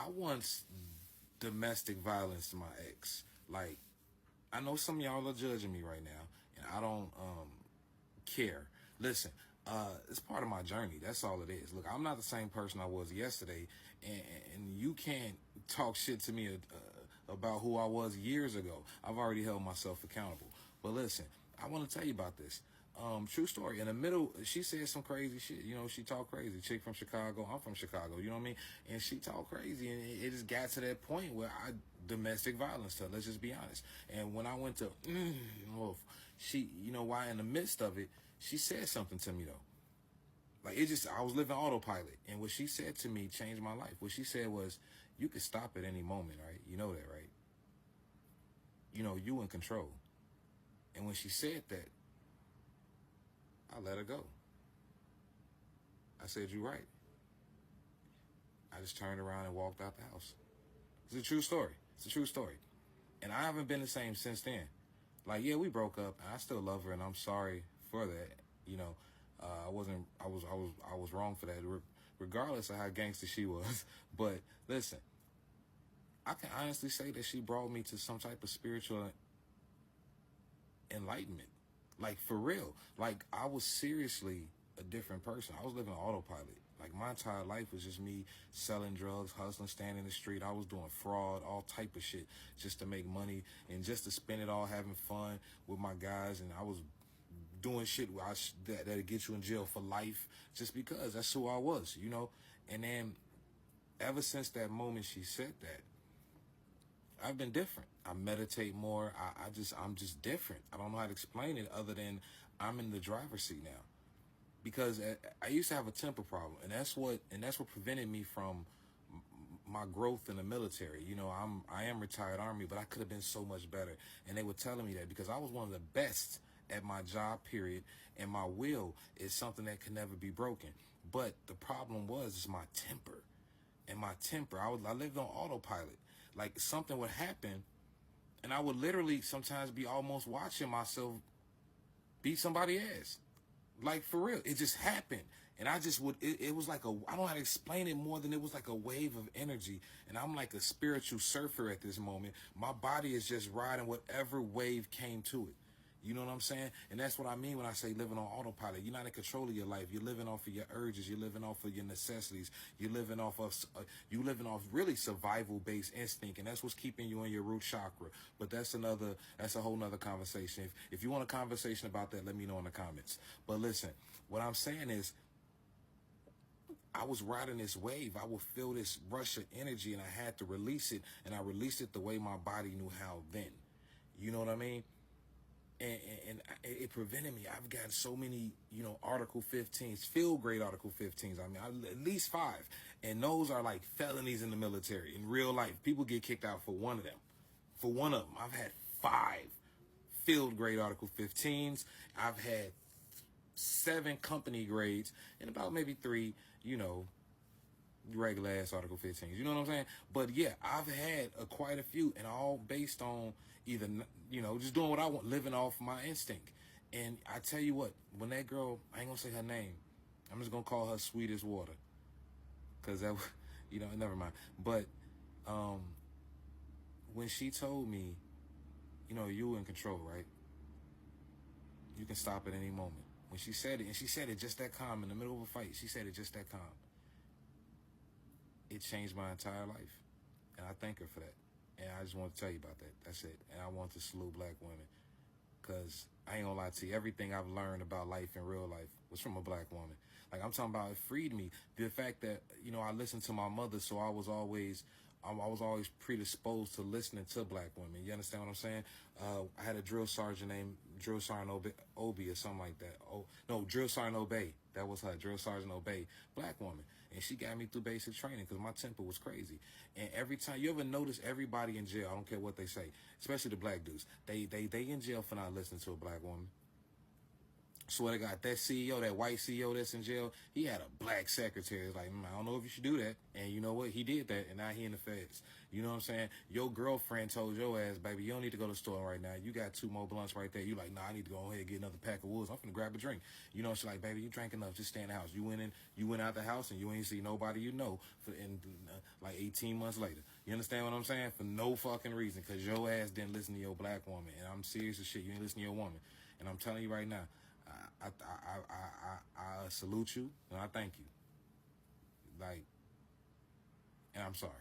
I once domestic violence to my ex. Like, I know some of y'all are judging me right now, and I don't care. Listen, it's part of my journey. That's all it is. Look, I'm not the same person I was yesterday, and you can't talk shit to me about who I was years ago. I've already held myself accountable. But listen, I want to tell you about this. True story. In the middle, she said some crazy shit. You know, she talked crazy. Chick from Chicago. I'm from Chicago. You know what I mean? And she talked crazy, and it just got to that point where I domestic violence her. Let's just be honest. And when I went to, she, you know, why in the midst of it, she said something to me though. Like it just, I was living autopilot, and what she said to me changed my life. What she said was, "You can stop at any moment, right? You know that, right? You know you in control." And when she said that, I let her go. I said, "You're right." I just turned around and walked out the house. It's a true story. It's a true story. And I haven't been the same since then. Like, yeah, we broke up, and I still love her, and I'm sorry for that. You know, I was wrong for that, regardless of how gangster she was. But listen, I can honestly say that she brought me to some type of spiritual enlightenment. Like, for real. Like, I was seriously a different person. I was living on autopilot. Like, my entire life was just me selling drugs, hustling, standing in the street. I was doing fraud, all type of shit just to make money and just to spend it all having fun with my guys. And I was doing shit that'll get you in jail for life just because that's who I was, you know? And then ever since that moment she said that, I've been different. I meditate more. I'm just different. I don't know how to explain it other than I'm in the driver's seat now. Because I used to have a temper problem, and that's what prevented me from my growth in the military. You know, I am retired Army, but I could have been so much better. And they were telling me that because I was one of the best at my job, period, and my will is something that can never be broken. But the problem is my temper. And my temper, I lived on autopilot. Like something would happen, and I would literally sometimes be almost watching myself beat somebody's ass. Like, for real, it just happened. And I just would, it was like I don't know how to explain it more than it was like a wave of energy. And I'm like a spiritual surfer at this moment. My body is just riding whatever wave came to it. You know what I'm saying? And that's what I mean when I say living on autopilot. You're not in control of your life. You're living off of your urges. You're living off of your necessities. You're living off of really survival-based instinct, and that's what's keeping you in your root chakra. But that's a whole nother conversation. If you want a conversation about that, let me know in the comments. But listen, what I'm saying is, I was riding this wave. I would feel this rush of energy, and I had to release it, and I released it the way my body knew how then. You know what I mean? And it prevented me. I've gotten so many, you know, Article 15s, field grade Article 15s. I mean, at least 5. And those are like felonies in the military. In real life, people get kicked out for one of them. For one of them, I've had 5 field grade Article 15s. I've had 7 company grades and about maybe 3, you know, regular ass Article 15s. You know what I'm saying? But yeah, I've had quite a few, and all based on either, you know, just doing what I want, living off my instinct. And I tell you what, when that girl, I ain't gonna say her name, I'm just gonna call her Sweet as Water, cause that, you know, never mind. But when she told me, you know, you in control, right? You can stop at any moment. When she said it, and she said it just that calm in the middle of a fight, she said it just that calm. It changed my entire life. And I thank her for that. And I just want to tell you about that. That's it. And I want to salute black women. Because I ain't gonna lie to you, everything I've learned about life in real life was from a black woman. Like, I'm talking about, it freed me. The fact that, you know, I listened to my mother, so I was always predisposed to listening to black women. You understand what I'm saying? I had a drill sergeant named Drill Sergeant Obey or something like that. Oh, no, Drill Sergeant Obey. That was her, Drill Sergeant Obey, black woman. And she got me through basic training because my temper was crazy. And every time, you ever notice everybody in jail, I don't care what they say, especially the black dudes, they in jail for not listening to a black woman. Swear to God, that CEO, that white CEO that's in jail, he had a black secretary. It's like, I don't know if you should do that. And you know what? He did that, and now he in the feds. You know what I'm saying? Your girlfriend told your ass, baby, you don't need to go to the store right now. You got 2 more blunts right there. You like, nah, I need to go ahead and get another pack of woods. I'm finna grab a drink. You know, she's like, baby, you drank enough. Just stay in the house. You went out the house, and you ain't see nobody you know for like 18 months later. You understand what I'm saying? For no fucking reason, because your ass didn't listen to your black woman. And I'm serious as shit. You ain't listen to your woman. And I'm telling you right now, I salute you and I thank you. Like, and I'm sorry.